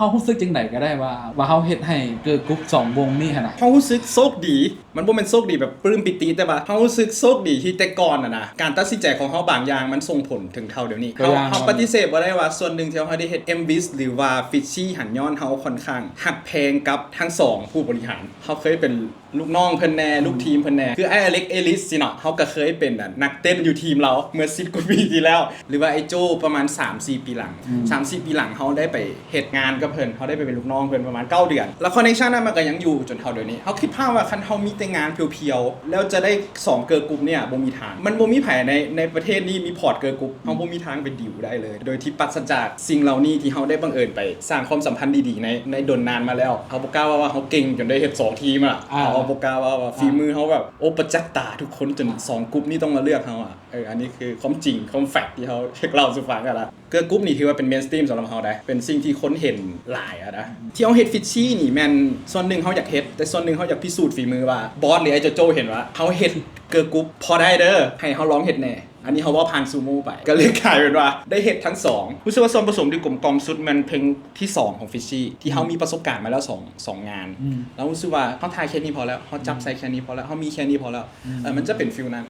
เขารู้สึกจังไดก็ได้ว่าเขาเฮ็ดให้เกิดกรุ๊ป2วงนี่หั่นน่ะเขารู้สึกโชคดีมันบ่แม่นโชคดีแบบปลื้มปิติแต่ว่าเขารู้สึกโชคดีที่แต่ก่อนนะการตัดสินใจของเขาบางอย่างมันส่งผลถึงเท่าเดี๋ยวนี้เขาปฏิเสธบ่ได้ว่าส่วนหนึ่งที่เขาได้เฮ็ด MVIS หรือว่าฟิชชี่หันย้อนเขาค่อนข้างหักแพงกับทั้ง2ผู้บริหารเขาเคยเป็นลูกน้องเพิ่นแน่ลูกทีมเพิ่นแน่คือไอ้อเล็กเอลิสสิเนาะเขาก็เคยเป็นนักเต้นอยู่ทีมเราเมื่อ10กว่าปีที่แล้วหรือว่าไอ้โจประมาณ 3-4 ปีหลัง 3-4 ปีหลังเขาได้ไปเฮ็ดงานกับเพิ่นเขาได้ไปเป็นลูกน้องเพิ่นประมาณ9เดือนแล้วคอนเนคชั่นนั้นมันก็ยังอยู่จนเท่าเดี๋ยวนี้เขาคิดภาพว่าคันเฮามีแต่งานเพียวๆแล้วจะได้2เกิร์ลกรุ๊ปเนี่ยบ่มีทางมันบ่มีไผในประเทศนี้มีพอร์ตเกิร์ลกรุ๊ปเฮาบ่มีทางไปดิวได้เลยโดยที่ปราศจากสิ่งเหล่านี้ที่เฮาได้บังเอิญไปสร้างความสัมพันธ์ดีๆในดนนานมาแล้วเฮาบ่กล้าว่าเฮาเก่งจนได้เฮ็ด2ทีมอ่ะเฮาบ่กล้าว่าฝีมือเฮาแบบโอ้ประจักษ์ตาทุกคนจน2กรุ๊ปนี้ต้องมาเลือกเฮาอ่ะอันนี้คือความจริงความแฟกต์ที่เฮาเล่าสู่ฟังกันละเกิร์ลกรุ๊ปนี่ถือว่าเป็นเมนสตรีมสำหรับเฮาได้เป็นสิ่งที่คนเห็นหลายอ่ะนะที่เฮาเฮ็ดฟิชชี่นี่แม่นส่วนหนึ่งเฮาอยากเฮ็ดแต่ส่วนหนึ่งเฮาอยากพิสูจน์ฝีมือว่าบอสหรือไอ้โจเห็นว่าเฮาเฮ็ดเกิร์ลกรุ๊ปพอได้เด้อให้เฮาลองเฮ็ดแน่อันนี้เขาว่าผ่านซูโม่ไปก็เลยกลายเป็นว่าได้เห็ดทั้ง2รู้สึกว่าส่วนผสมที่กลมกล่อมสุดมันเพลงที่2ของฟิชชี่ที่เขามีประสบการณ์มาแล้ว2งานแล้วรู้สึกว่าเขาทายแค่นี้พอแล้วเขาจับใส่แค่นี้พอแล้วเขามีแค่นี้พอแล้วมันจะเป็นฟิลนั้น